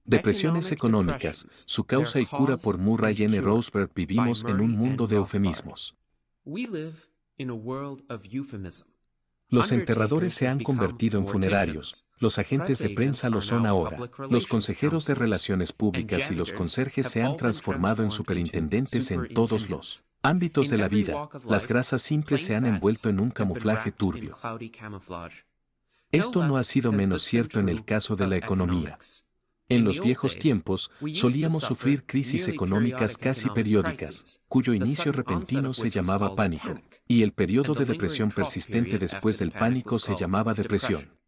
Depresiones económicas, su causa y cura por Murray N. Roseberg. Vivimos en un mundo de eufemismos. Los enterradores se han convertido en funerarios, los agentes de prensa lo son ahora, los consejeros de relaciones públicas y los conserjes se han transformado en superintendentes en todos los ámbitos de la vida, las grasas simples se han envuelto en un camuflaje turbio. Esto no ha sido menos cierto en el caso de la economía. En los viejos tiempos, solíamos sufrir crisis económicas casi periódicas, cuyo inicio repentino se llamaba pánico, y el periodo de depresión persistente después del pánico se llamaba depresión.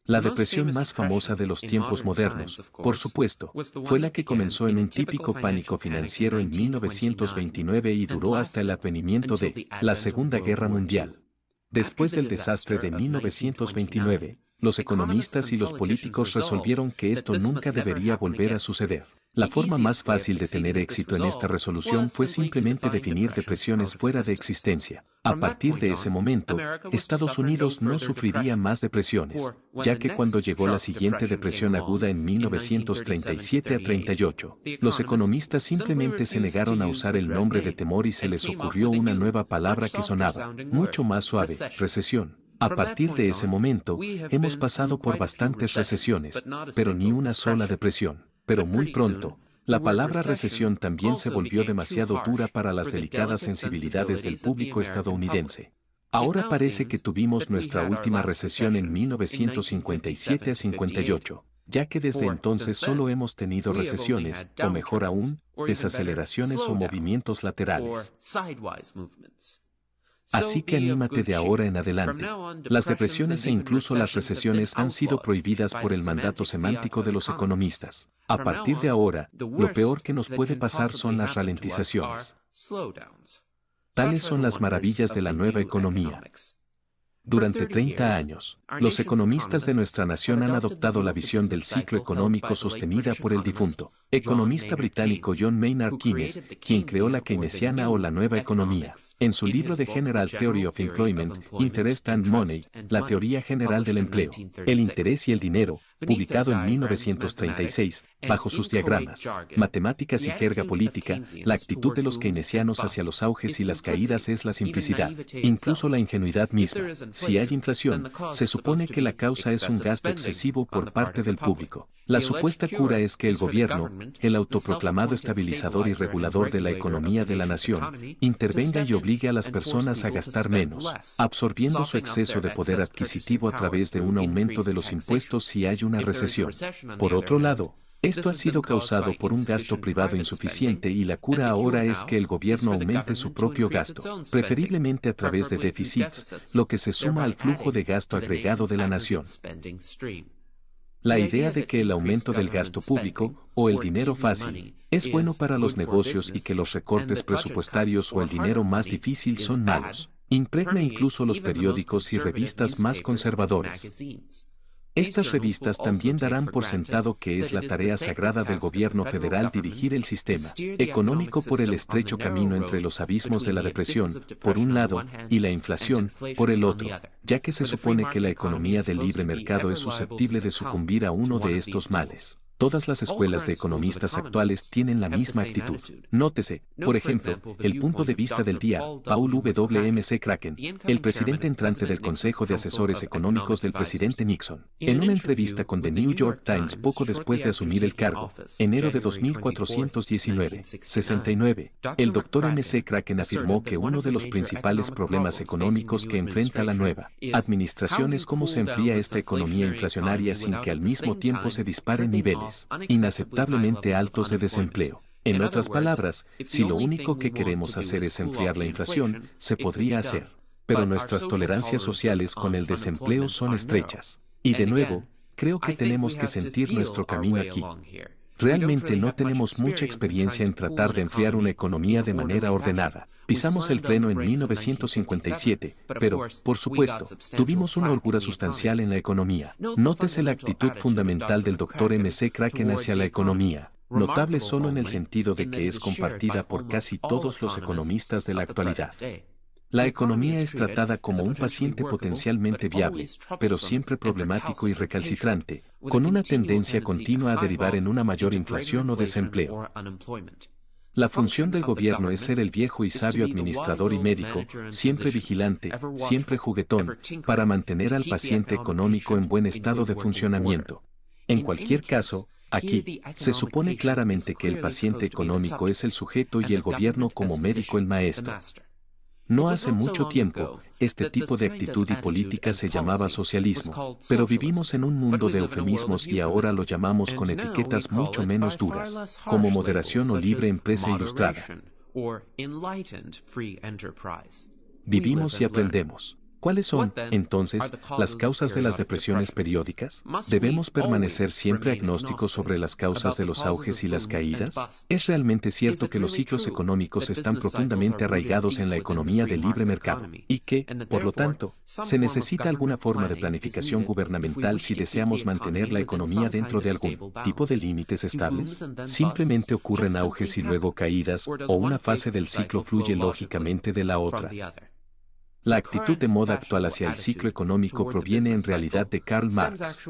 La depresión más famosa de los tiempos modernos, por supuesto, fue la que comenzó en un típico pánico financiero en 1929 y duró hasta el advenimiento de la Segunda Guerra Mundial. Después del desastre de 1929, los economistas y los políticos resolvieron que esto nunca debería volver a suceder. La forma más fácil de tener éxito en esta resolución fue simplemente definir depresiones fuera de existencia. A partir de ese momento, Estados Unidos no sufriría más depresiones, ya que cuando llegó la siguiente depresión aguda en 1937 a 38, los economistas simplemente se negaron a usar el nombre de temor y se les ocurrió una nueva palabra que sonaba mucho más suave: recesión. A partir de ese momento, hemos pasado por bastantes recesiones, pero ni una sola depresión. Pero muy pronto, la palabra recesión también se volvió demasiado dura para las delicadas sensibilidades del público estadounidense. Ahora parece que tuvimos nuestra última recesión en 1957 a 58, ya que desde entonces solo hemos tenido recesiones, o mejor aún, desaceleraciones o movimientos laterales. Así que anímate de ahora en adelante. Las depresiones e incluso las recesiones han sido prohibidas por el mandato semántico de los economistas. A partir de ahora, lo peor que nos puede pasar son las ralentizaciones. Tales son las maravillas de la nueva economía. Durante 30 años, los economistas de nuestra nación han adoptado la visión del ciclo económico sostenida por el difunto economista británico John Maynard Keynes, quien creó la keynesiana o la nueva economía. En su libro The General Theory of Employment, Interest and Money, la teoría general del empleo, el interés y el dinero, publicado en 1936, bajo sus diagramas, matemáticas y jerga política, la actitud de los keynesianos hacia los auges y las caídas es la simplicidad, incluso la ingenuidad misma. Si hay inflación, se supone que la causa es un gasto excesivo por parte del público. La supuesta cura es que el gobierno, el autoproclamado estabilizador y regulador de la economía de la nación, intervenga y obligue a las personas a gastar menos, absorbiendo su exceso de poder adquisitivo a través de un aumento de los impuestos si hay una recesión. Por otro lado, esto ha sido causado por un gasto privado insuficiente y la cura ahora es que el gobierno aumente su propio gasto, preferiblemente a través de déficits, lo que se suma al flujo de gasto agregado de la nación. La idea de que el aumento del gasto público, o el dinero fácil, es bueno para los negocios y que los recortes presupuestarios o el dinero más difícil son malos, impregna incluso los periódicos y revistas más conservadores. Estas revistas también darán por sentado que es la tarea sagrada del gobierno federal dirigir el sistema económico por el estrecho camino entre los abismos de la depresión, por un lado, y la inflación, por el otro, ya que se supone que la economía del libre mercado es susceptible de sucumbir a uno de estos males. Todas las escuelas de economistas actuales tienen la misma actitud. Nótese, por ejemplo, el punto de vista del día, Paul W. McCracken, el presidente entrante del Consejo de Asesores Económicos del presidente Nixon. En una entrevista con The New York Times poco después de asumir el cargo, enero de 2419, 69, el Dr. McCracken afirmó que uno de los principales problemas económicos que enfrenta la nueva administración es cómo se enfría esta economía inflacionaria sin que al mismo tiempo se disparen niveles inaceptablemente altos de desempleo. En otras palabras, si lo único que queremos hacer es enfriar la inflación, se podría hacer. Pero nuestras tolerancias sociales con el desempleo son estrechas. Y de nuevo, creo que tenemos que sentir nuestro camino aquí. Realmente no tenemos mucha experiencia en tratar de enfriar una economía de manera ordenada. Pisamos el freno en 1957, pero, por supuesto, tuvimos una holgura sustancial en la economía. Nótese la actitud fundamental del Dr. McCracken hacia la economía, notable solo en el sentido de que es compartida por casi todos los economistas de la actualidad. La economía es tratada como un paciente potencialmente viable, pero siempre problemático y recalcitrante, con una tendencia continua a derivar en una mayor inflación o desempleo. La función del gobierno es ser el viejo y sabio administrador y médico, siempre vigilante, siempre juguetón, para mantener al paciente económico en buen estado de funcionamiento. En cualquier caso, aquí, se supone claramente que el paciente económico es el sujeto y el gobierno como médico el maestro. No hace mucho tiempo, este tipo de actitud y política se llamaba socialismo, pero vivimos en un mundo de eufemismos y ahora lo llamamos con etiquetas mucho menos duras, como moderación o libre empresa ilustrada. Vivimos y aprendemos. ¿Cuáles son, entonces, las causas de las depresiones periódicas? ¿Debemos permanecer siempre agnósticos sobre las causas de los auges y las caídas? ¿Es realmente cierto que los ciclos económicos están profundamente arraigados en la economía de libre mercado y que, por lo tanto, se necesita alguna forma de planificación gubernamental si deseamos mantener la economía dentro de algún tipo de límites estables? ¿Simplemente ocurren auges y luego caídas, o una fase del ciclo fluye lógicamente de la otra? La actitud de moda actual hacia el ciclo económico proviene en realidad de Karl Marx.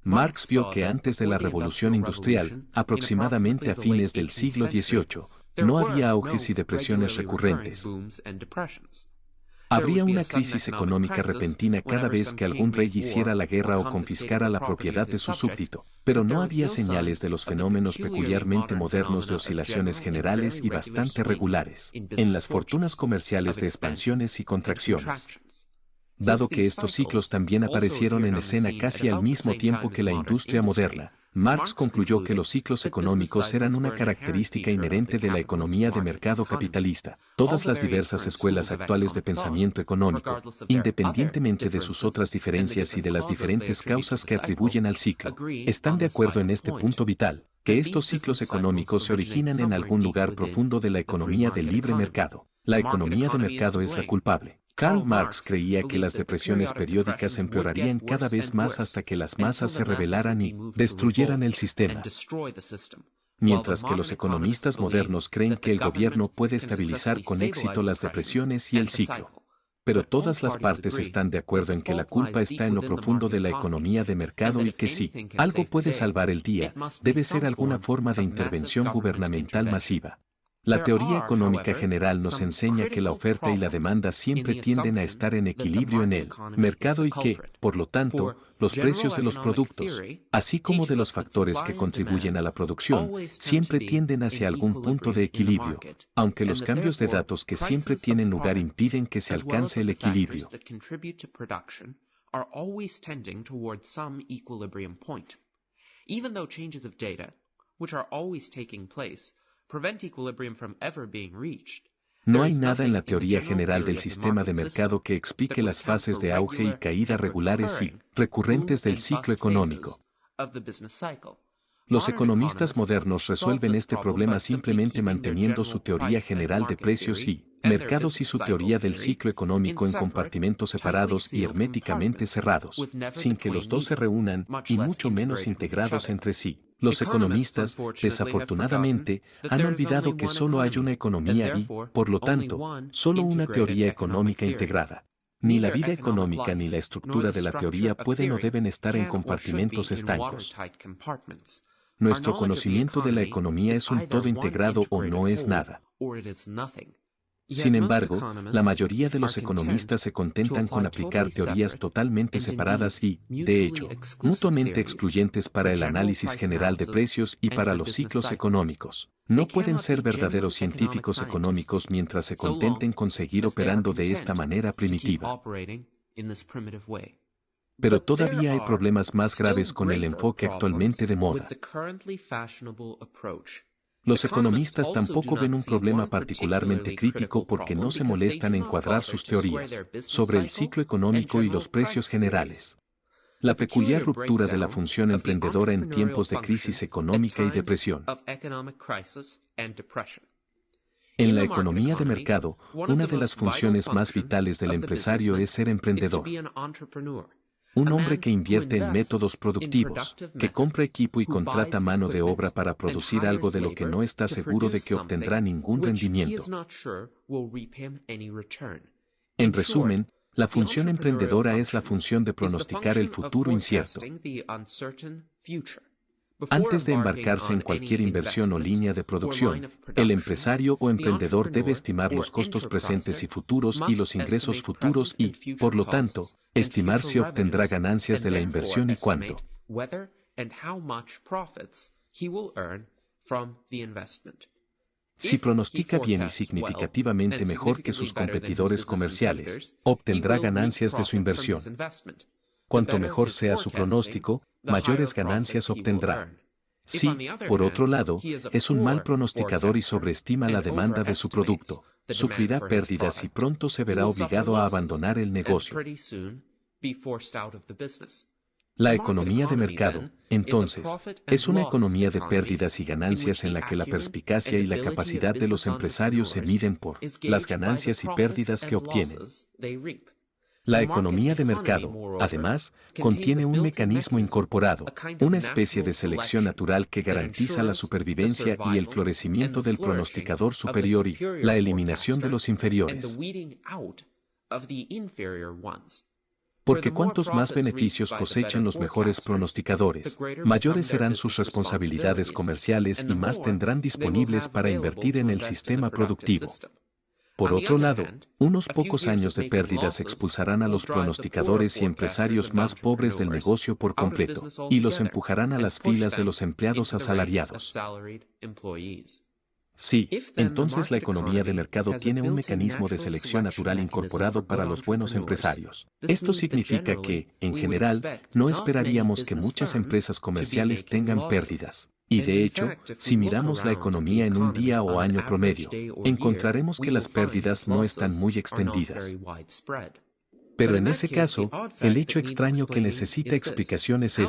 Marx vio que antes de la Revolución Industrial, aproximadamente a fines del siglo XVIII, no había auges y depresiones recurrentes. Habría una crisis económica repentina cada vez que algún rey hiciera la guerra o confiscara la propiedad de su súbdito, pero no había señales de los fenómenos peculiarmente modernos de oscilaciones generales y bastante regulares en las fortunas comerciales de expansiones y contracciones. Dado que estos ciclos también aparecieron en escena casi al mismo tiempo que la industria moderna, Marx concluyó que los ciclos económicos eran una característica inherente de la economía de mercado capitalista. Todas las diversas escuelas actuales de pensamiento económico, independientemente de sus otras diferencias y de las diferentes causas que atribuyen al ciclo, están de acuerdo en este punto vital, que estos ciclos económicos se originan en algún lugar profundo de la economía de libre mercado. La economía de mercado es la culpable. Karl Marx creía que las depresiones periódicas empeorarían cada vez más hasta que las masas se rebelaran y destruyeran el sistema. Mientras que los economistas modernos creen que el gobierno puede estabilizar con éxito las depresiones y el ciclo. Pero todas las partes están de acuerdo en que la culpa está en lo profundo de la economía de mercado y que si algo puede salvar el día, debe ser alguna forma de intervención gubernamental masiva. La teoría económica general nos enseña que la oferta y la demanda siempre tienden a estar en equilibrio en el mercado y que, por lo tanto, los precios de los productos, así como de los factores que contribuyen a la producción, siempre tienden hacia algún punto de equilibrio, aunque los cambios de datos que siempre tienen lugar impiden que se alcance el equilibrio. No hay nada en la teoría general del sistema de mercado que explique las fases de auge y caída regulares y recurrentes del ciclo económico. Los economistas modernos resuelven este problema simplemente manteniendo su teoría general de precios y mercados y su teoría del ciclo económico en compartimentos separados y herméticamente cerrados, sin que los dos se reúnan y mucho menos integrados entre sí. Los economistas, desafortunadamente, han olvidado que solo hay una economía y, por lo tanto, solo una teoría económica integrada. Ni la vida económica ni la estructura de la teoría pueden o deben estar en compartimentos estancos. Nuestro conocimiento de la economía es un todo integrado o no es nada. Sin embargo, la mayoría de los economistas se contentan con aplicar teorías totalmente separadas y, de hecho, mutuamente excluyentes para el análisis general de precios y para los ciclos económicos. No pueden ser verdaderos científicos económicos mientras se contenten con seguir operando de esta manera primitiva. Pero todavía hay problemas más graves con el enfoque actualmente de moda. Los economistas tampoco ven un problema particularmente crítico porque no se molestan en cuadrar sus teorías sobre el ciclo económico y los precios generales. La peculiar ruptura de la función emprendedora en tiempos de crisis económica y depresión. En la economía de mercado, una de las funciones más vitales del empresario es ser emprendedor. Un hombre que invierte en métodos productivos, que compra equipo y contrata mano de obra para producir algo de lo que no está seguro de que obtendrá ningún rendimiento. En resumen, la función emprendedora es la función de pronosticar el futuro incierto. Antes de embarcarse en cualquier inversión o línea de producción, el empresario o emprendedor debe estimar los costos presentes y futuros y los ingresos futuros y, por lo tanto, estimar si obtendrá ganancias de la inversión y cuánto. Si pronostica bien y significativamente mejor que sus competidores comerciales, obtendrá ganancias de su inversión. Cuanto mejor sea su pronóstico, mayores ganancias obtendrá. Si, por otro lado, es un mal pronosticador y sobreestima la demanda de su producto, sufrirá pérdidas y pronto se verá obligado a abandonar el negocio. La economía de mercado, entonces, es una economía de pérdidas y ganancias en la que la perspicacia y la capacidad de los empresarios se miden por las ganancias y pérdidas que obtienen. La economía de mercado, además, contiene un mecanismo incorporado, una especie de selección natural que garantiza la supervivencia y el florecimiento del pronosticador superior y la eliminación de los inferiores. Porque cuantos más beneficios cosechen los mejores pronosticadores, mayores serán sus responsabilidades comerciales y más tendrán disponibles para invertir en el sistema productivo. Por otro lado, unos pocos años de pérdidas expulsarán a los pronosticadores y empresarios más pobres del negocio por completo, y los empujarán a las filas de los empleados asalariados. Sí, entonces la economía de mercado tiene un mecanismo de selección natural incorporado para los buenos empresarios. Esto significa que, en general, no esperaríamos que muchas empresas comerciales tengan pérdidas. Y de hecho, si miramos la economía en un día o año promedio, encontraremos que las pérdidas no están muy extendidas. Pero en ese caso, el hecho extraño que necesita explicación es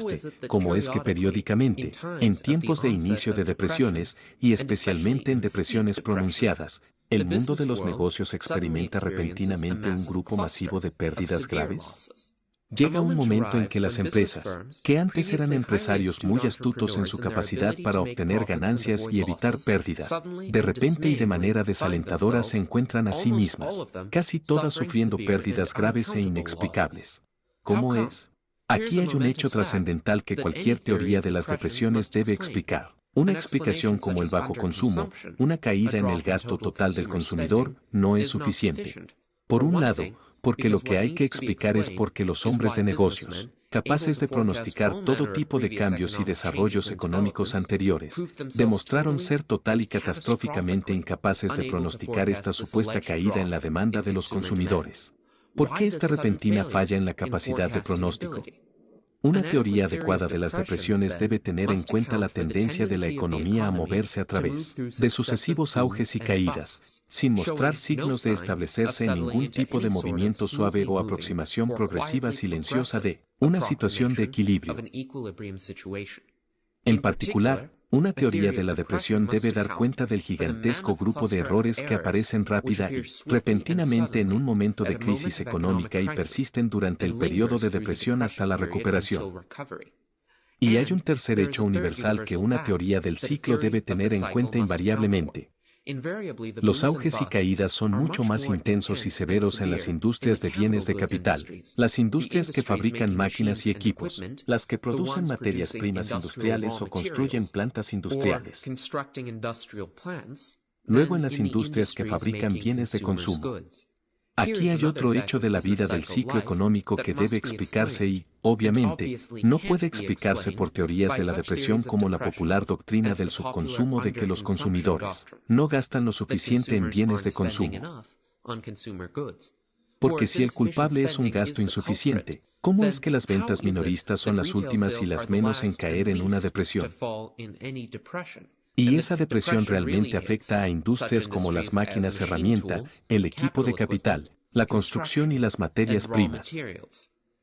cómo es que periódicamente, en tiempos de inicio de depresiones, y especialmente en depresiones pronunciadas, el mundo de los negocios experimenta repentinamente un grupo masivo de pérdidas graves. Llega un momento en que las empresas, que antes eran empresarios muy astutos en su capacidad para obtener ganancias y evitar pérdidas, de repente y de manera desalentadora se encuentran a sí mismas, casi todas sufriendo pérdidas graves e inexplicables. ¿Cómo es? Aquí hay un hecho trascendental que cualquier teoría de las depresiones debe explicar. Una explicación como el bajo consumo, una caída en el gasto total del consumidor, no es suficiente. Por un lado, porque lo que hay que explicar es por qué los hombres de negocios, capaces de pronosticar todo tipo de cambios y desarrollos económicos anteriores, demostraron ser total y catastróficamente incapaces de pronosticar esta supuesta caída en la demanda de los consumidores. ¿Por qué esta repentina falla en la capacidad de pronóstico? Una teoría adecuada de las depresiones debe tener en cuenta la tendencia de la economía a moverse a través de sucesivos auges y caídas, sin mostrar signos de establecerse en ningún tipo de movimiento suave o aproximación progresiva silenciosa de una situación de equilibrio. En particular, una teoría de la depresión debe dar cuenta del gigantesco grupo de errores que aparecen rápida y repentinamente en un momento de crisis económica y persisten durante el periodo de depresión hasta la recuperación. Y hay un tercer hecho universal que una teoría del ciclo debe tener en cuenta invariablemente. Los auges y caídas son mucho más intensos y severos en las industrias de bienes de capital, las industrias que fabrican máquinas y equipos, las que producen materias primas industriales o construyen plantas industriales. Luego en las industrias que fabrican bienes de consumo. Aquí hay otro hecho de la vida del ciclo económico que debe explicarse y, obviamente, no puede explicarse por teorías de la depresión como la popular doctrina del subconsumo de que los consumidores no gastan lo suficiente en bienes de consumo. Porque si el culpable es un gasto insuficiente, ¿cómo es que las ventas minoristas son las últimas y las menos en caer en una depresión? Y esa depresión realmente afecta a industrias como las máquinas herramienta, el equipo de capital, la construcción y las materias primas.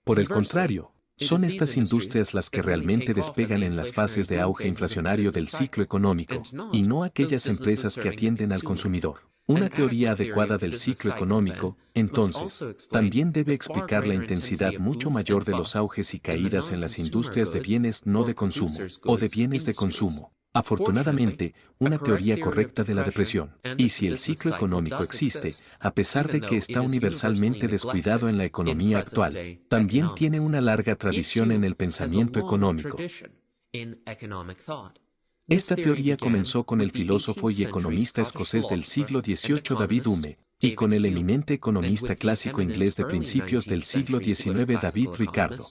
Por el contrario, son estas industrias las que realmente despegan en las fases de auge inflacionario del ciclo económico, y no aquellas empresas que atienden al consumidor. Una teoría adecuada del ciclo económico, entonces, también debe explicar la intensidad mucho mayor de los auges y caídas en las industrias de bienes no de consumo, o de bienes de consumo. Afortunadamente, una teoría correcta de la depresión. Y si el ciclo económico existe, a pesar de que está universalmente descuidado en la economía actual, también tiene una larga tradición en el pensamiento económico. Esta teoría comenzó con el filósofo y economista escocés del siglo XVIII David Hume, y con el eminente economista clásico inglés de principios del siglo XIX David Ricardo.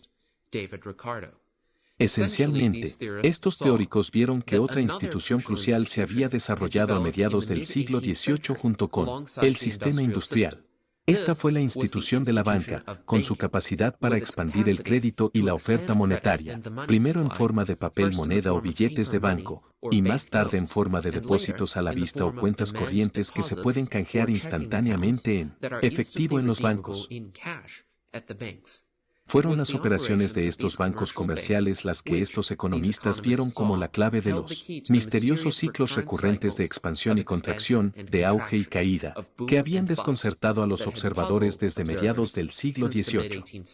Esencialmente, estos teóricos vieron que otra institución crucial se había desarrollado a mediados del siglo XVIII junto con el sistema industrial. Esta fue la institución de la banca, con su capacidad para expandir el crédito y la oferta monetaria, primero en forma de papel moneda o billetes de banco, y más tarde en forma de depósitos a la vista o cuentas corrientes que se pueden canjear instantáneamente en efectivo en los bancos. Fueron las operaciones de estos bancos comerciales las que estos economistas vieron como la clave de los misteriosos ciclos recurrentes de expansión y contracción, de auge y caída, que habían desconcertado a los observadores desde mediados del siglo XVIII.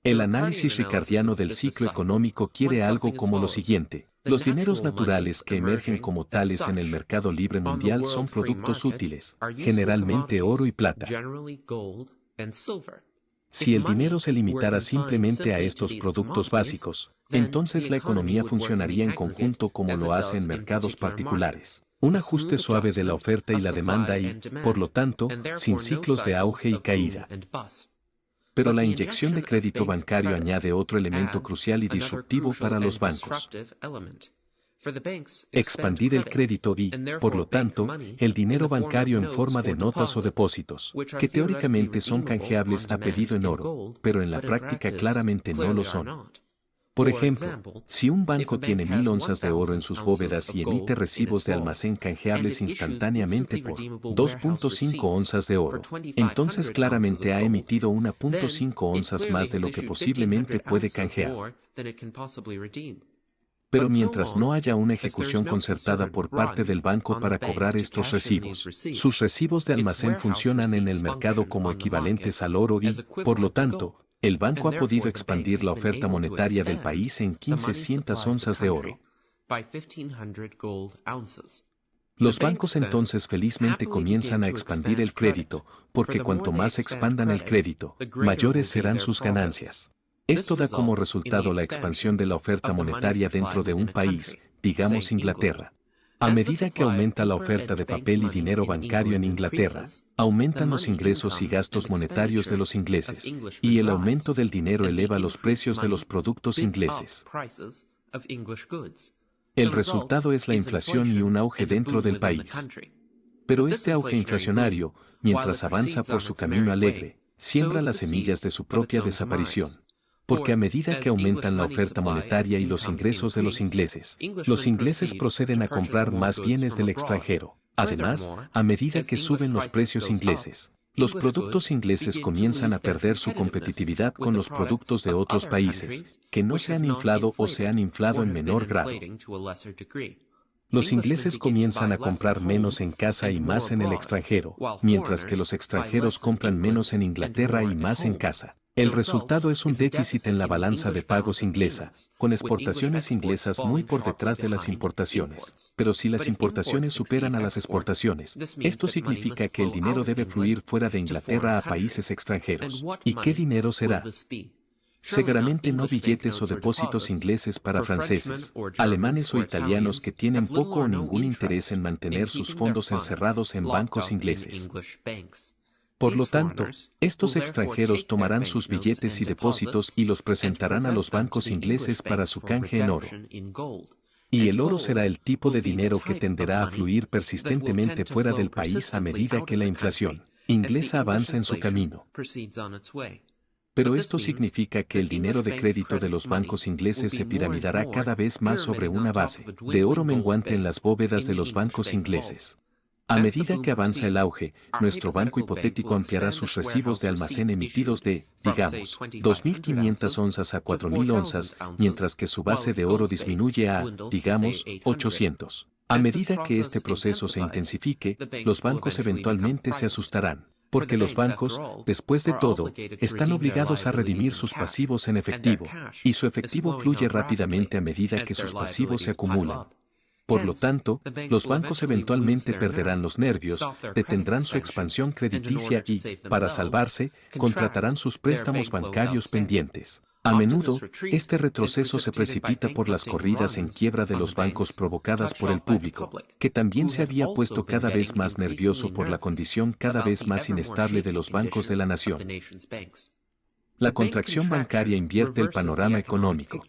El análisis ricardiano del ciclo económico quiere algo como lo siguiente. Los dineros naturales que emergen como tales en el mercado libre mundial son productos útiles, generalmente oro y plata. Si el dinero se limitara simplemente a estos productos básicos, entonces la economía funcionaría en conjunto como lo hace en mercados particulares. Un ajuste suave de la oferta y la demanda y, por lo tanto, sin ciclos de auge y caída. Pero la inyección de crédito bancario añade otro elemento crucial y disruptivo para los bancos. Expandir el crédito y, por lo tanto, el dinero bancario en forma de notas o depósitos, que teóricamente son canjeables a pedido en oro, pero en la práctica claramente no lo son. Por ejemplo, si un banco tiene 1000 onzas de oro en sus bóvedas y emite recibos de almacén canjeables instantáneamente por 2.5 onzas de oro, entonces claramente ha emitido 1.5 onzas más de lo que posiblemente puede canjear. Pero mientras no haya una ejecución concertada por parte del banco para cobrar estos recibos, sus recibos de almacén funcionan en el mercado como equivalentes al oro y, por lo tanto, el banco ha podido expandir la oferta monetaria del país en 1500 onzas de oro. Los bancos entonces felizmente comienzan a expandir el crédito, porque cuanto más expandan el crédito, mayores serán sus ganancias. Esto da como resultado la expansión de la oferta monetaria dentro de un país, digamos Inglaterra. A medida que aumenta la oferta de papel y dinero bancario en Inglaterra, aumentan los ingresos y gastos monetarios de los ingleses, y el aumento del dinero eleva los precios de los productos ingleses. El resultado es la inflación y un auge dentro del país. Pero este auge inflacionario, mientras avanza por su camino alegre, siembra las semillas de su propia desaparición. Porque a medida que aumentan la oferta monetaria y los ingresos de los ingleses proceden a comprar más bienes del extranjero. Además, a medida que suben los precios ingleses, los productos ingleses comienzan a perder su competitividad con los productos de otros países, que no se han inflado o se han inflado en menor grado. Los ingleses comienzan a comprar menos en casa y más en el extranjero, mientras que los extranjeros compran menos en Inglaterra y más en casa. El resultado es un déficit en la balanza de pagos inglesa, con exportaciones inglesas muy por detrás de las importaciones. Pero si las importaciones superan a las exportaciones, esto significa que el dinero debe fluir fuera de Inglaterra a países extranjeros. ¿Y qué dinero será? Seguramente no billetes o depósitos ingleses para franceses, alemanes o italianos que tienen poco o ningún interés en mantener sus fondos encerrados en bancos ingleses. Por lo tanto, estos extranjeros tomarán sus billetes y depósitos y los presentarán a los bancos ingleses para su canje en oro. Y el oro será el tipo de dinero que tenderá a fluir persistentemente fuera del país a medida que la inflación inglesa avanza en su camino. Pero esto significa que el dinero de crédito de los bancos ingleses se piramidará cada vez más sobre una base de oro menguante en las bóvedas de los bancos ingleses. A medida que avanza el auge, nuestro banco hipotético ampliará sus recibos de almacén emitidos de, digamos, 2.500 onzas a 4.000 onzas, mientras que su base de oro disminuye a, digamos, 800. A medida que este proceso se intensifique, los bancos eventualmente se asustarán, porque los bancos, después de todo, están obligados a redimir sus pasivos en efectivo, y su efectivo fluye rápidamente a medida que sus pasivos se acumulan. Por lo tanto, los bancos eventualmente perderán los nervios, detendrán su expansión crediticia y, para salvarse, contratarán sus préstamos bancarios pendientes. A menudo, este retroceso se precipita por las corridas en quiebra de los bancos provocadas por el público, que también se había puesto cada vez más nervioso por la condición cada vez más inestable de los bancos de la nación. La contracción bancaria invierte el panorama económico.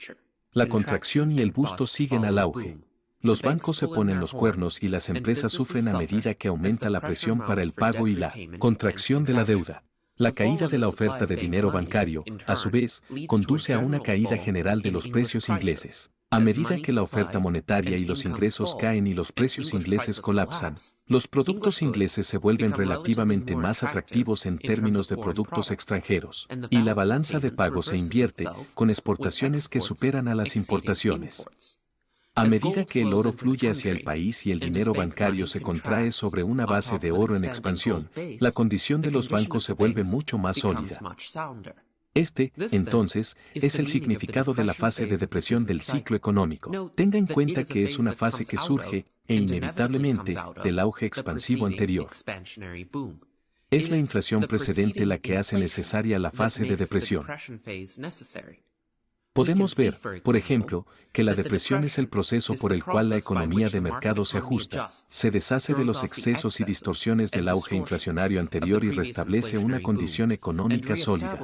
La contracción y el busto siguen al auge. Los bancos se ponen los cuernos y las empresas sufren a medida que aumenta la presión para el pago y la contracción de la deuda. La caída de la oferta de dinero bancario, a su vez, conduce a una caída general de los precios ingleses. A medida que la oferta monetaria y los ingresos caen y los precios ingleses colapsan, los productos ingleses se vuelven relativamente más atractivos en términos de productos extranjeros, y la balanza de pago se invierte, con exportaciones que superan a las importaciones. A medida que el oro fluye hacia el país y el dinero bancario se contrae sobre una base de oro en expansión, la condición de los bancos se vuelve mucho más sólida. Este, entonces, es el significado de la fase de depresión del ciclo económico. Tenga en cuenta que es una fase que surge, e inevitablemente, del auge expansivo anterior. Es la inflación precedente la que hace necesaria la fase de depresión. Podemos ver, por ejemplo, que la depresión es el proceso por el cual la economía de mercado se ajusta, se deshace de los excesos y distorsiones del auge inflacionario anterior y restablece una condición económica sólida.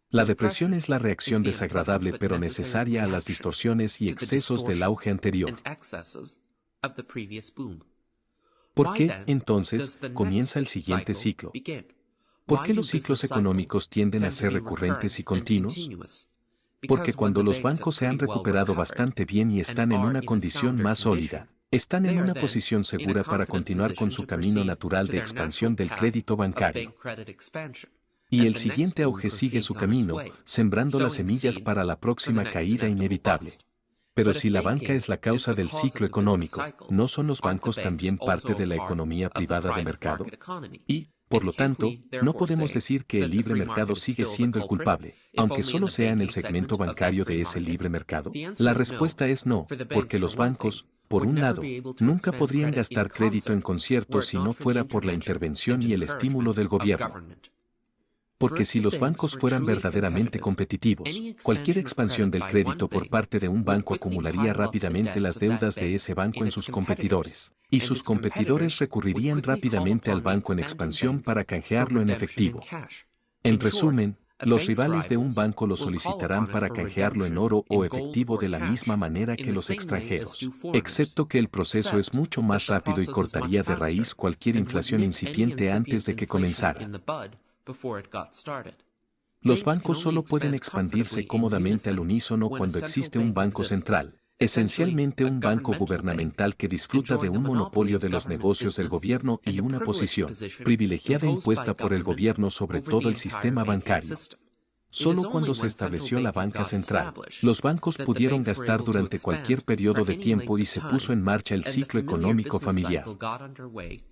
La depresión es la reacción desagradable pero necesaria a las distorsiones y excesos del auge anterior. ¿Por qué, entonces, comienza el siguiente ciclo? ¿Por qué los ciclos económicos tienden a ser recurrentes y continuos? Porque cuando los bancos se han recuperado bastante bien y están en una condición más sólida, están en una posición segura para continuar con su camino natural de expansión del crédito bancario. Y el siguiente auge sigue su camino, sembrando las semillas para la próxima caída inevitable. Pero si la banca es la causa del ciclo económico, ¿no son los bancos también parte de la economía privada de mercado? Y, por lo tanto, no podemos decir que el libre mercado sigue siendo el culpable, aunque solo sea en el segmento bancario de ese libre mercado. La respuesta es no, porque los bancos, por un lado, nunca podrían gastar crédito en concierto si no fuera por la intervención y el estímulo del gobierno. Porque si los bancos fueran verdaderamente competitivos, cualquier expansión del crédito por parte de un banco acumularía rápidamente las deudas de ese banco en sus competidores, y sus competidores recurrirían rápidamente al banco en expansión para canjearlo en efectivo. En resumen, los rivales de un banco lo solicitarán para canjearlo en oro o efectivo de la misma manera que los extranjeros, excepto que el proceso es mucho más rápido y cortaría de raíz cualquier inflación incipiente antes de que comenzara. Los bancos solo pueden expandirse cómodamente al unísono cuando existe un banco central, esencialmente un banco gubernamental que disfruta de un monopolio de los negocios del gobierno y una posición privilegiada impuesta por el gobierno sobre todo el sistema bancario. Solo cuando se estableció la banca central, los bancos pudieron gastar durante cualquier periodo de tiempo y se puso en marcha el ciclo económico familiar.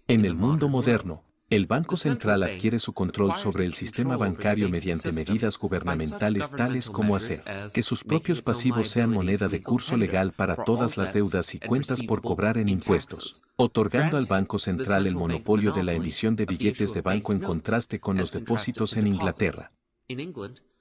En el mundo moderno, el Banco Central adquiere su control sobre el sistema bancario mediante medidas gubernamentales tales como hacer que sus propios pasivos sean moneda de curso legal para todas las deudas y cuentas por cobrar en impuestos, otorgando al Banco Central el monopolio de la emisión de billetes de banco en contraste con los depósitos en Inglaterra.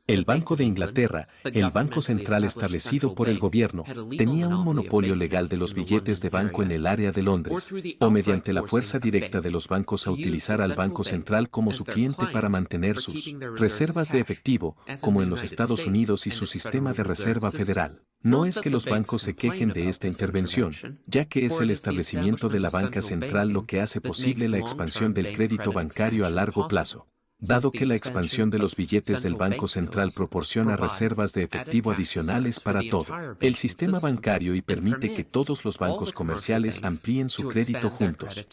El Banco de Inglaterra, el banco central establecido por el gobierno, tenía un monopolio legal de los billetes de banco en el área de Londres, o mediante la fuerza directa de los bancos a utilizar al Banco Central como su cliente para mantener sus reservas de efectivo, como en los Estados Unidos y su sistema de reserva federal. No es que los bancos se quejen de esta intervención, ya que es el establecimiento de la banca central lo que hace posible la expansión del crédito bancario a largo plazo. Dado que la expansión de los billetes del Banco Central proporciona reservas de efectivo adicionales para todo el sistema bancario y permite que todos los bancos comerciales amplíen su crédito juntos.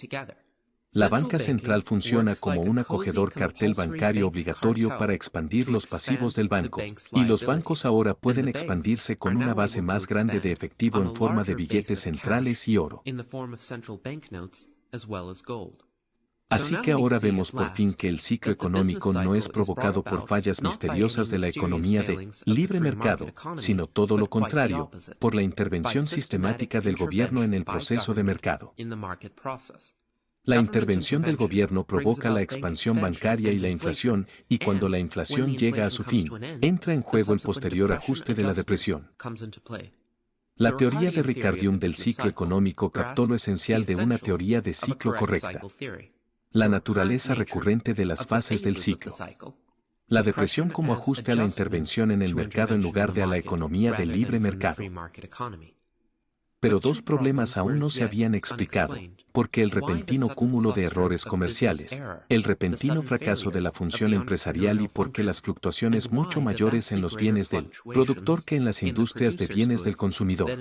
La banca central funciona como un acogedor cartel bancario obligatorio para expandir los pasivos del banco, y los bancos ahora pueden expandirse con una base más grande de efectivo en forma de billetes centrales y oro. Así que ahora vemos por fin que el ciclo económico no es provocado por fallas misteriosas de la economía de libre mercado, sino todo lo contrario, por la intervención sistemática del gobierno en el proceso de mercado. La intervención del gobierno provoca la expansión bancaria y la inflación, y cuando la inflación llega a su fin, entra en juego el posterior ajuste de la depresión. La teoría de Ricardium del ciclo económico captó lo esencial de una teoría de ciclo correcta: la naturaleza recurrente de las fases del ciclo. La depresión como ajuste a la intervención en el mercado en lugar de a la economía de libre mercado. Pero dos problemas aún no se habían explicado: porque el repentino cúmulo de errores comerciales, el repentino fracaso de la función empresarial, y porque las fluctuaciones mucho mayores en los bienes del productor que en las industrias de bienes del consumidor.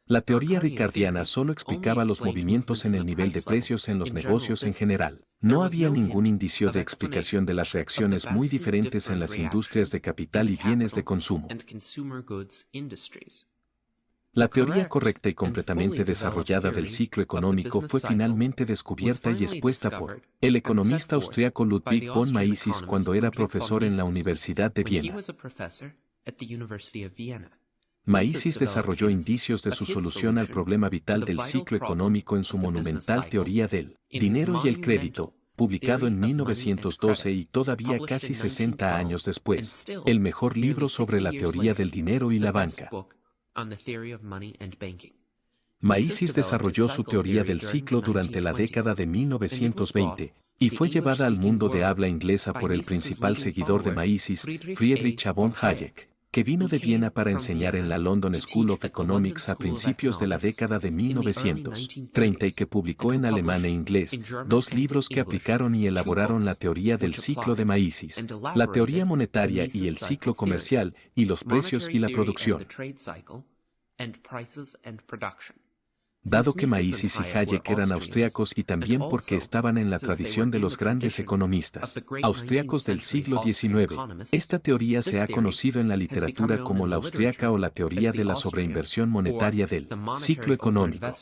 La teoría ricardiana solo explicaba los movimientos en el nivel de precios en los negocios en general. No había ningún indicio de explicación de las reacciones muy diferentes en las industrias de capital y bienes de consumo. La teoría correcta y completamente desarrollada del ciclo económico fue finalmente descubierta y expuesta por el economista austriaco Ludwig von Mises cuando era profesor en la Universidad de Viena. Mises desarrolló indicios de su solución al problema vital del ciclo económico en su monumental Teoría del dinero y el crédito, publicado en 1912 y todavía casi 60 años después, el mejor libro sobre la teoría del dinero y la banca. Mises desarrolló su teoría del ciclo durante la década de 1920 y fue llevada al mundo de habla inglesa por el principal seguidor de Mises, Friedrich von Hayek, que vino de Viena para enseñar en la London School of Economics a principios de la década de 1930 y que publicó en alemán e inglés dos libros que aplicaron y elaboraron la teoría del ciclo de Mises, la teoría monetaria y el ciclo comercial, y los precios y la producción. Dado que Mises y Hayek eran austriacos y también porque estaban en la tradición de los grandes economistas austriacos del siglo XIX, esta teoría se ha conocido en la literatura como la austriaca o la teoría de la sobreinversión monetaria del ciclo económico.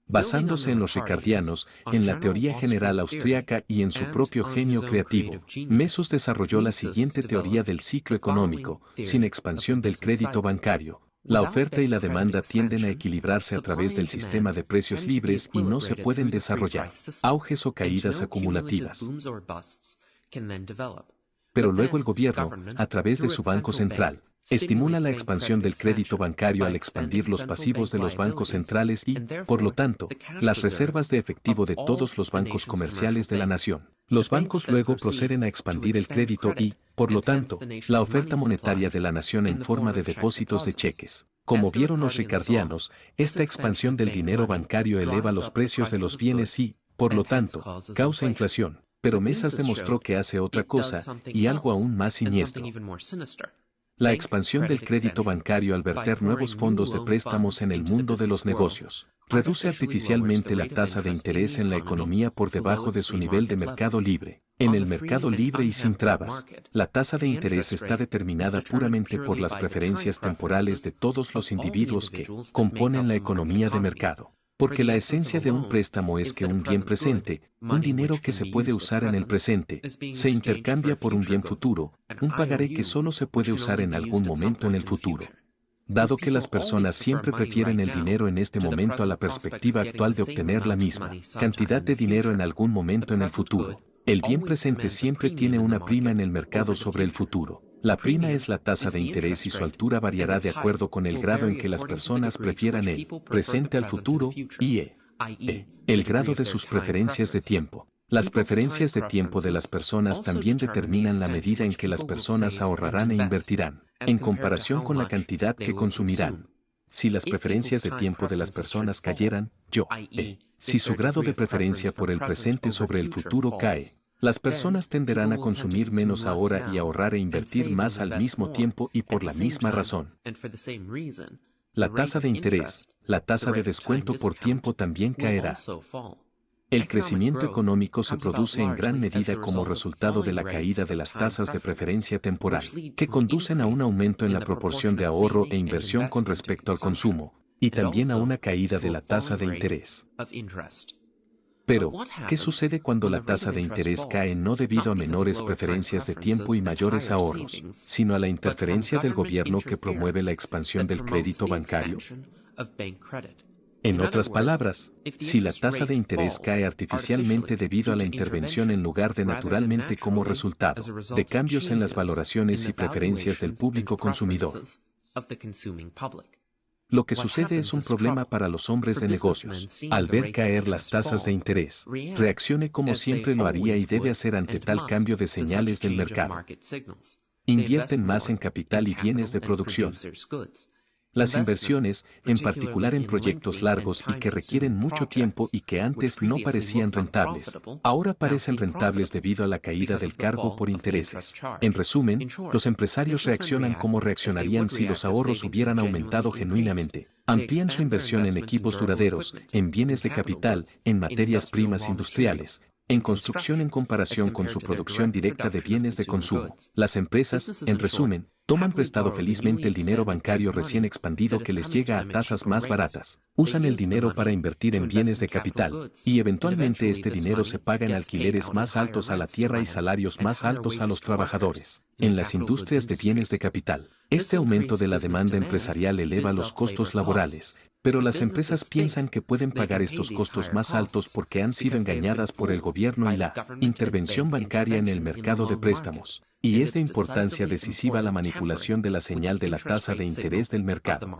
Basándose en los ricardianos, en la teoría general austriaca y en su propio genio creativo, Mises desarrolló la siguiente teoría del ciclo económico: sin expansión del crédito bancario, la oferta y la demanda tienden a equilibrarse a través del sistema de precios libres y no se pueden desarrollar auges o caídas acumulativas. Pero luego el gobierno, a través de su Banco Central, estimula la expansión del crédito bancario al expandir los pasivos de los bancos centrales y, por lo tanto, las reservas de efectivo de todos los bancos comerciales de la nación. Los bancos luego proceden a expandir el crédito y, por lo tanto, la oferta monetaria de la nación en forma de depósitos de cheques. Como vieron los ricardianos, esta expansión del dinero bancario eleva los precios de los bienes y, por lo tanto, causa inflación. Pero Mises demostró que hace otra cosa, y algo aún más siniestro: la expansión del crédito bancario al verter nuevos fondos de préstamos en el mundo de los negocios. Reduce artificialmente la tasa de interés en la economía por debajo de su nivel de mercado libre. En el mercado libre y sin trabas, la tasa de interés está determinada puramente por las preferencias temporales de todos los individuos que componen la economía de mercado. Porque la esencia de un préstamo es que un bien presente, un dinero que se puede usar en el presente, se intercambia por un bien futuro, un pagaré que solo se puede usar en algún momento en el futuro. Dado que las personas siempre prefieren el dinero en este momento a la perspectiva actual de obtener la misma cantidad de dinero en algún momento en el futuro, el bien presente siempre tiene una prima en el mercado sobre el futuro. La prima es la tasa de interés y su altura variará de acuerdo con el grado en que las personas prefieran el presente al futuro y el grado de sus preferencias de tiempo. Las preferencias de tiempo de las personas también determinan la medida en que las personas ahorrarán e invertirán, en comparación con la cantidad que consumirán. Si las preferencias de tiempo de las personas cayeran, si su grado de preferencia por el presente sobre el futuro cae, las personas tenderán a consumir menos ahora y ahorrar e invertir más al mismo tiempo y por la misma razón. La tasa de interés, la tasa de descuento por tiempo también caerá. El crecimiento económico se produce en gran medida como resultado de la caída de las tasas de preferencia temporal, que conducen a un aumento en la proporción de ahorro e inversión con respecto al consumo, y también a una caída de la tasa de interés. Pero, ¿qué sucede cuando la tasa de interés cae no debido a menores preferencias de tiempo y mayores ahorros, sino a la interferencia del gobierno que promueve la expansión del crédito bancario? En otras palabras, si la tasa de interés cae artificialmente debido a la intervención en lugar de naturalmente como resultado de cambios en las valoraciones y preferencias del público consumidor, lo que sucede es un problema para los hombres de negocios. Al ver caer las tasas de interés, reaccione como siempre lo haría y debe hacer ante tal cambio de señales del mercado. Invierten más en capital y bienes de producción. Las inversiones, en particular en proyectos largos y que requieren mucho tiempo y que antes no parecían rentables, ahora parecen rentables debido a la caída del cargo por intereses. En resumen, los empresarios reaccionan como reaccionarían si los ahorros hubieran aumentado genuinamente. Amplían su inversión en equipos duraderos, en bienes de capital, en materias primas industriales, en construcción en comparación con su producción directa de bienes de consumo. Las empresas, en resumen, toman prestado felizmente el dinero bancario recién expandido que les llega a tasas más baratas. Usan el dinero para invertir en bienes de capital, y eventualmente este dinero se paga en alquileres más altos a la tierra y salarios más altos a los trabajadores. En las industrias de bienes de capital, este aumento de la demanda empresarial eleva los costos laborales, pero las empresas piensan que pueden pagar estos costos más altos porque han sido engañadas por el gobierno y la intervención bancaria en el mercado de préstamos. Y es de importancia decisiva la manipulación de la señal de la tasa de interés del mercado.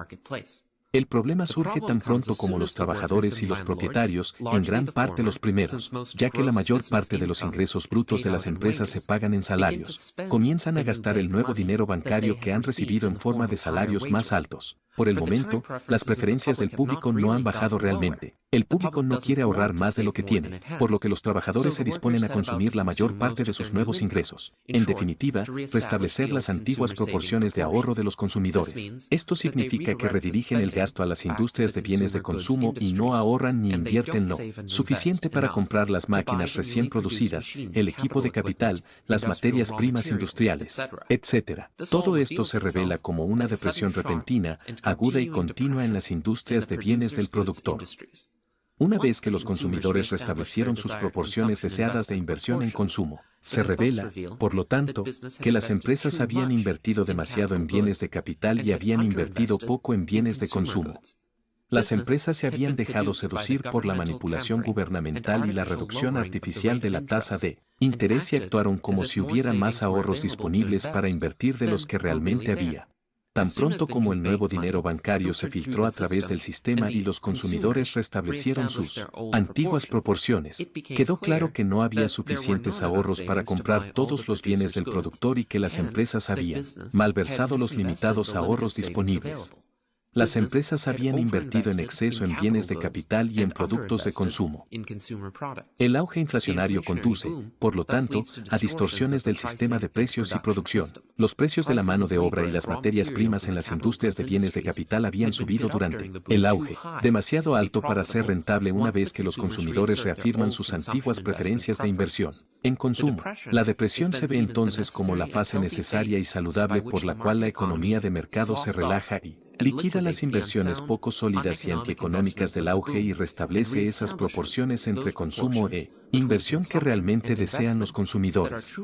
El problema surge tan pronto como los trabajadores y los propietarios, en gran parte los primeros, ya que la mayor parte de los ingresos brutos de las empresas se pagan en salarios, comienzan a gastar el nuevo dinero bancario que han recibido en forma de salarios más altos. Por el momento, las preferencias del público no han bajado realmente. El público no quiere ahorrar más de lo que tiene, por lo que los trabajadores se disponen a consumir la mayor parte de sus nuevos ingresos. En definitiva, restablecer las antiguas proporciones de ahorro de los consumidores. Esto significa que redirigen el gasto a las industrias de bienes de consumo y no ahorran ni invierten lo suficiente para comprar las máquinas recién producidas, el equipo de capital, las materias primas industriales, etc. Todo esto se revela como una depresión repentina, aguda y continua en las industrias de bienes del productor. Una vez que los consumidores restablecieron sus proporciones deseadas de inversión en consumo, se revela, por lo tanto, que las empresas habían invertido demasiado en bienes de capital y habían invertido poco en bienes de consumo. Las empresas se habían dejado seducir por la manipulación gubernamental y la reducción artificial de la tasa de interés y actuaron como si hubiera más ahorros disponibles para invertir de los que realmente había. Tan pronto como el nuevo dinero bancario se filtró a través del sistema y los consumidores restablecieron sus antiguas proporciones, quedó claro que no había suficientes ahorros para comprar todos los bienes del productor y que las empresas habían malversado los limitados ahorros disponibles. Las empresas habían invertido en exceso en bienes de capital y en productos de consumo. El auge inflacionario conduce, por lo tanto, a distorsiones del sistema de precios y producción. Los precios de la mano de obra y las materias primas en las industrias de bienes de capital habían subido durante el auge, demasiado alto para ser rentable una vez que los consumidores reafirman sus antiguas preferencias de inversión en consumo. La depresión se ve entonces como la fase necesaria y saludable por la cual la economía de mercado se relaja y liquida las inversiones poco sólidas y antieconómicas del auge y restablece esas proporciones entre consumo e inversión que realmente desean los consumidores.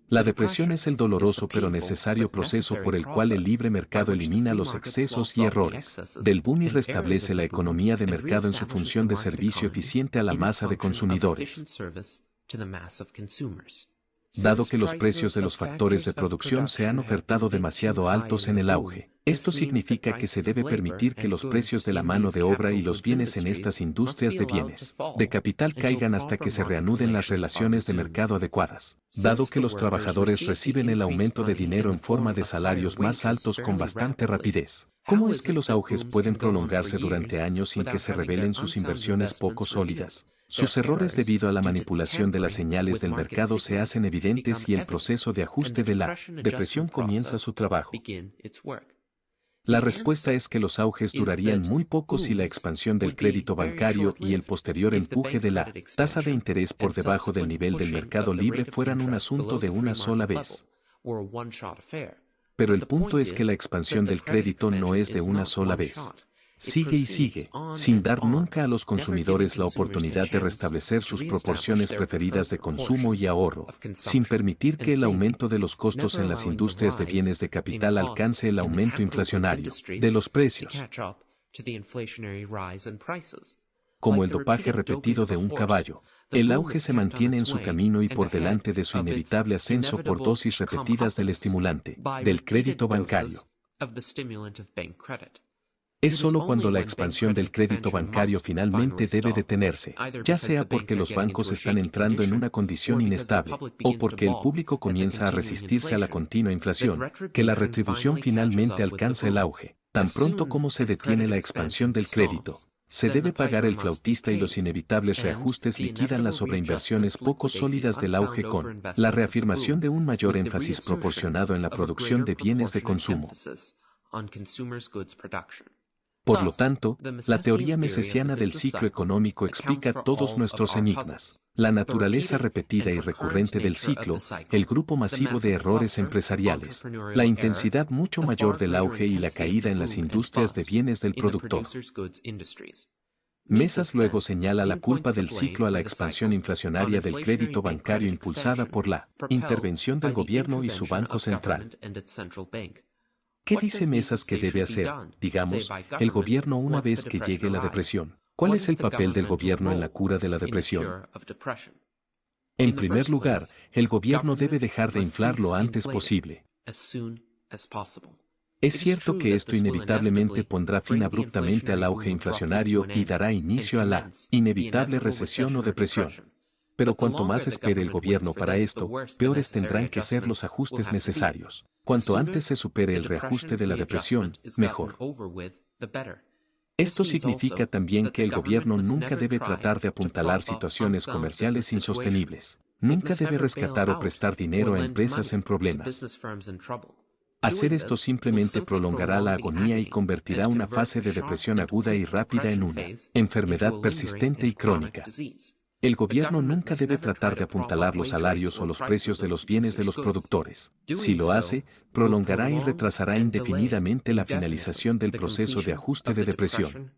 La depresión es el doloroso pero necesario proceso por el cual el libre mercado elimina los excesos y errores del boom y restablece la economía de mercado en su función de servicio eficiente a la masa de consumidores. Dado que los precios de los factores de producción se han ofertado demasiado altos en el auge, esto significa que se debe permitir que los precios de la mano de obra y los bienes en estas industrias de bienes de capital caigan hasta que se reanuden las relaciones de mercado adecuadas. Dado que los trabajadores reciben el aumento de dinero en forma de salarios más altos con bastante rapidez, ¿cómo es que los auges pueden prolongarse durante años sin que se revelen sus inversiones poco sólidas? Sus errores debido a la manipulación de las señales del mercado se hacen evidentes y el proceso de ajuste de la depresión comienza su trabajo. La respuesta es que los auges durarían muy poco si la expansión del crédito bancario y el posterior empuje de la tasa de interés por debajo del nivel del mercado libre fueran un asunto de una sola vez. Pero el punto es que la expansión del crédito no es de una sola vez. Sigue y sigue, sin dar nunca a los consumidores la oportunidad de restablecer sus proporciones preferidas de consumo y ahorro, sin permitir que el aumento de los costos en las industrias de bienes de capital alcance el aumento inflacionario de los precios. Como el dopaje repetido de un caballo, el auge se mantiene en su camino y por delante de su inevitable ascenso por dosis repetidas del estimulante, del crédito bancario. Es solo cuando la expansión del crédito bancario finalmente debe detenerse, ya sea porque los bancos están entrando en una condición inestable o porque el público comienza a resistirse a la continua inflación, que la retribución finalmente alcanza el auge. Tan pronto como se detiene la expansión del crédito, se debe pagar el flautista y los inevitables reajustes liquidan las sobreinversiones poco sólidas del auge con la reafirmación de un mayor énfasis proporcionado en la producción de bienes de consumo. Por lo tanto, la teoría misesiana del ciclo económico explica todos nuestros enigmas. La naturaleza repetida y recurrente del ciclo, el grupo masivo de errores empresariales, la intensidad mucho mayor del auge y la caída en las industrias de bienes del productor. Mesas luego señala la culpa del ciclo a la expansión inflacionaria del crédito bancario impulsada por la intervención del gobierno y su Banco Central. ¿Qué dice Mesas que debe hacer, digamos, el gobierno una vez que llegue la depresión? ¿Cuál es el papel del gobierno en la cura de la depresión? En primer lugar, el gobierno debe dejar de inflar lo antes posible. Es cierto que esto inevitablemente pondrá fin abruptamente al auge inflacionario y dará inicio a la inevitable recesión o depresión. Pero cuanto más espere el gobierno para esto, peores tendrán que ser los ajustes necesarios. Cuanto antes se supere el reajuste de la depresión, mejor. Esto significa también que el gobierno nunca debe tratar de apuntalar situaciones comerciales insostenibles. Nunca debe rescatar o prestar dinero a empresas en problemas. Hacer esto simplemente prolongará la agonía y convertirá una fase de depresión aguda y rápida en una enfermedad persistente y crónica. El gobierno nunca debe tratar de apuntalar los salarios o los precios de los bienes de los productores. Si lo hace, prolongará y retrasará indefinidamente la finalización del proceso de ajuste de depresión.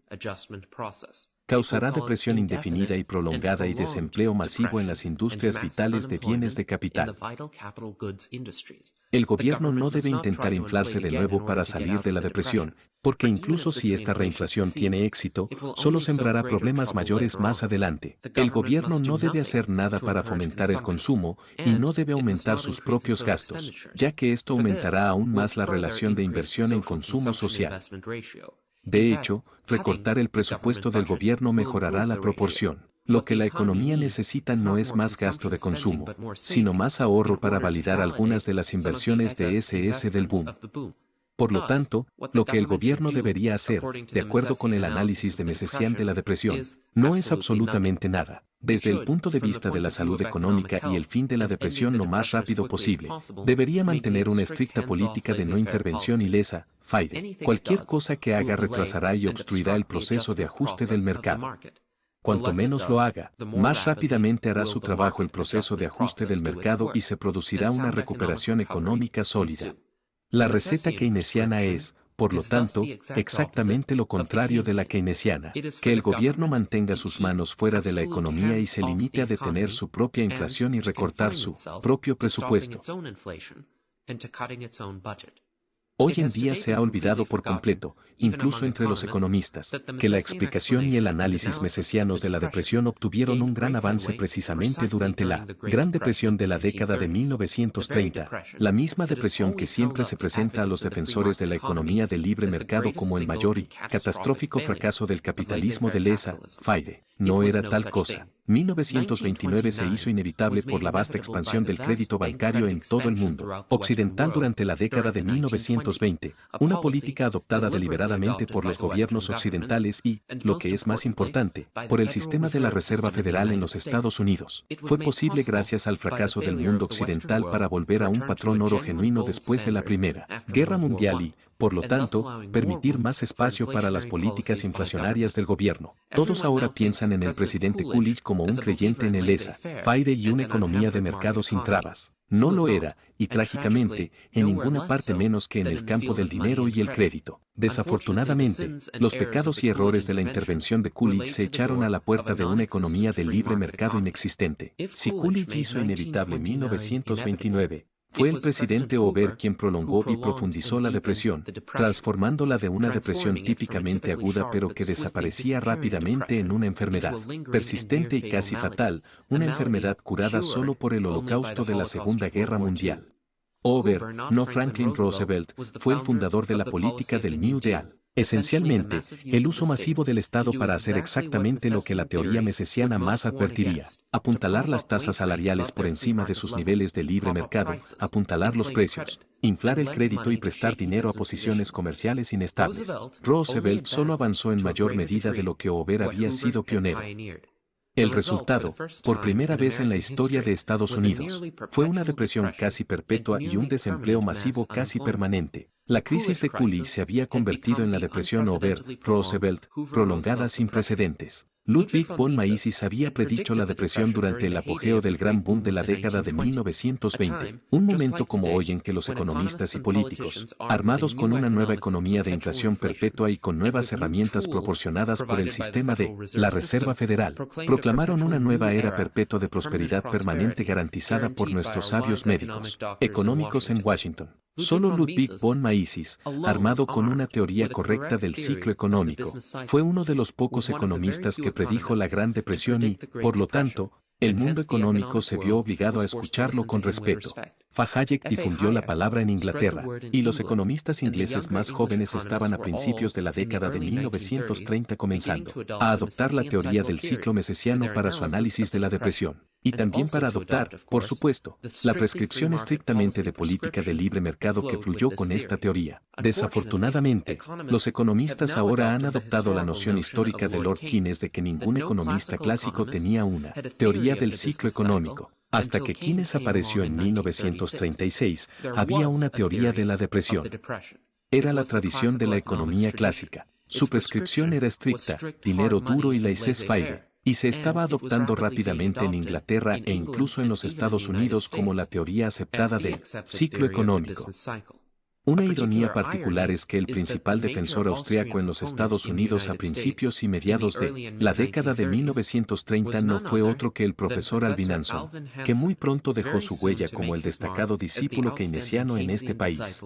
Causará depresión indefinida y prolongada y desempleo masivo en las industrias vitales de bienes de capital. El gobierno no debe intentar inflarse de nuevo para salir de la depresión, porque incluso si esta reinflación tiene éxito, solo sembrará problemas mayores más adelante. El gobierno no debe hacer nada para fomentar el consumo y no debe aumentar sus propios gastos, ya que esto aumentará aún más la relación de inversión en consumo social. De hecho, recortar el presupuesto del gobierno mejorará la proporción. Lo que la economía necesita no es más gasto de consumo, sino más ahorro para validar algunas de las inversiones de SS del boom. Por lo tanto, lo que el gobierno debería hacer, de acuerdo con el análisis de Mesesian de la depresión, no es absolutamente nada. Desde el punto de vista de la salud económica y el fin de la depresión lo más rápido posible, debería mantener una estricta política de no intervención y laissez-faire. Cualquier cosa que haga retrasará y obstruirá el proceso de ajuste del mercado. Cuanto menos lo haga, más rápidamente hará su trabajo el proceso de ajuste del mercado y se producirá una recuperación económica sólida. La receta keynesiana es, por lo tanto, exactamente lo contrario de la keynesiana, que el gobierno mantenga sus manos fuera de la economía y se limite a detener su propia inflación y recortar su propio presupuesto. Hoy en día se ha olvidado por completo, incluso entre los economistas, que la explicación y el análisis mesesianos de la depresión obtuvieron un gran avance precisamente durante la Gran Depresión de la década de 1930, la misma depresión que siempre se presenta a los defensores de la economía de libre mercado como el mayor y catastrófico fracaso del capitalismo de laissez-faire. No era tal cosa. 1929 se hizo inevitable por la vasta expansión del crédito bancario en todo el mundo occidental durante la década de 1920, una política adoptada deliberadamente por los gobiernos occidentales y, lo que es más importante, por el sistema de la Reserva Federal en los Estados Unidos. Fue posible gracias al fracaso del mundo occidental para volver a un patrón oro genuino después de la Primera Guerra Mundial y, por lo tanto, permitir más espacio para las políticas inflacionarias del gobierno. Todos ahora piensan en el presidente Coolidge como un creyente en el laissez-faire y una economía de mercado sin trabas. No lo era, y trágicamente, en ninguna parte menos que en el campo del dinero y el crédito. Desafortunadamente, los pecados y errores de la intervención de Coolidge se echaron a la puerta de una economía de libre mercado inexistente. Si Coolidge hizo inevitable 1929, fue el presidente Hoover quien prolongó y profundizó la depresión, transformándola de una depresión típicamente aguda pero que desaparecía rápidamente en una enfermedad persistente y casi fatal, una enfermedad curada solo por el holocausto de la Segunda Guerra Mundial. Hoover, no Franklin Roosevelt, fue el fundador de la política del New Deal. Esencialmente, el uso masivo del Estado para hacer exactamente lo que la teoría misesiana más advertiría: apuntalar las tasas salariales por encima de sus niveles de libre mercado, apuntalar los precios, inflar el crédito y prestar dinero a posiciones comerciales inestables. Roosevelt solo avanzó en mayor medida de lo que Hoover había sido pionero. El resultado, por primera vez en la historia de Estados Unidos, fue una depresión casi perpetua y un desempleo masivo casi permanente. La crisis de Coolidge se había convertido en la depresión Hoover-Roosevelt, prolongada sin precedentes. Ludwig von Mises había predicho la depresión durante el apogeo del gran boom de la década de 1920, un momento como hoy en que los economistas y políticos, armados con una nueva economía de inflación perpetua y con nuevas herramientas proporcionadas por el sistema de la Reserva Federal, proclamaron una nueva era perpetua de prosperidad permanente garantizada por nuestros sabios médicos económicos en Washington. Solo Ludwig von Mises, armado con una teoría correcta del ciclo económico, fue uno de los pocos economistas que predijo la Gran Depresión y, por lo tanto, el mundo económico se vio obligado a escucharlo con respeto. Hayek difundió la palabra en Inglaterra, y los economistas ingleses más jóvenes estaban a principios de la década de 1930 comenzando a adoptar la teoría del ciclo misesiano para su análisis de la depresión, y también para adoptar, por supuesto, la prescripción estrictamente de política de libre mercado que fluyó con esta teoría. Desafortunadamente, los economistas ahora han adoptado la noción histórica de Lord Keynes de que ningún economista clásico tenía una teoría del ciclo económico. Hasta que Keynes apareció en 1936, había una teoría de la depresión. Era la tradición de la economía clásica. Su prescripción era estricta, dinero duro y laissez-faire, y se estaba adoptando rápidamente en Inglaterra e incluso en los Estados Unidos como la teoría aceptada del ciclo económico. Una ironía particular es que el principal defensor austriaco en los Estados Unidos a principios y mediados de la década de 1930 no fue otro que el profesor Alvin Anson, que muy pronto dejó su huella como el destacado discípulo keynesiano en este país.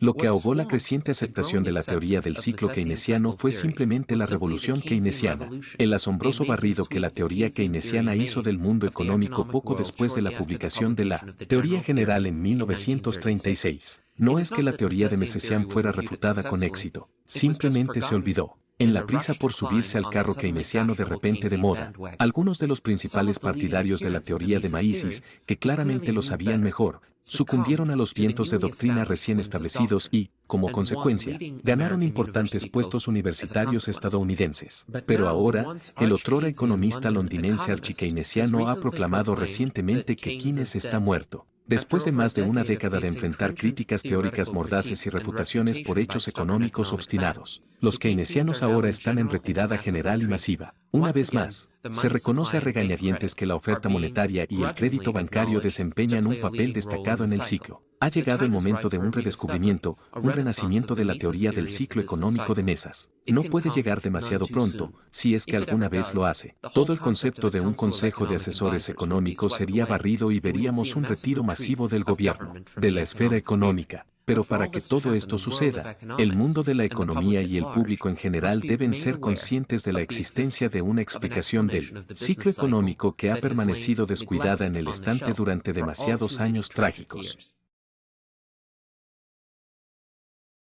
Lo que ahogó la creciente aceptación de la teoría del ciclo keynesiano fue simplemente la revolución keynesiana, el asombroso barrido que la teoría keynesiana hizo del mundo económico poco después de la publicación de la teoría general en 1936. No es que la teoría de Misesian fuera refutada con éxito, simplemente se olvidó. En la prisa por subirse al carro keynesiano de repente de moda, algunos de los principales partidarios de la teoría de Mises, que claramente lo sabían mejor, sucumbieron a los vientos de doctrina recién establecidos y, como consecuencia, ganaron importantes puestos universitarios estadounidenses. Pero ahora, el otrora economista londinense archikeynesiano ha proclamado recientemente que Keynes está muerto. Después de más de una década de enfrentar críticas teóricas mordaces y refutaciones por hechos económicos obstinados, los keynesianos ahora están en retirada general y masiva. Una vez más, se reconoce a regañadientes que la oferta monetaria y el crédito bancario desempeñan un papel destacado en el ciclo. Ha llegado el momento de un redescubrimiento, un renacimiento de la teoría del ciclo económico de Mesas. No puede llegar demasiado pronto, si es que alguna vez lo hace. Todo el concepto de un consejo de asesores económicos sería barrido y veríamos un retiro masivo del gobierno, de la esfera económica. Pero para que todo esto suceda, el mundo de la economía y el público en general deben ser conscientes de la existencia de una explicación del ciclo económico que ha permanecido descuidada en el estante durante demasiados años trágicos.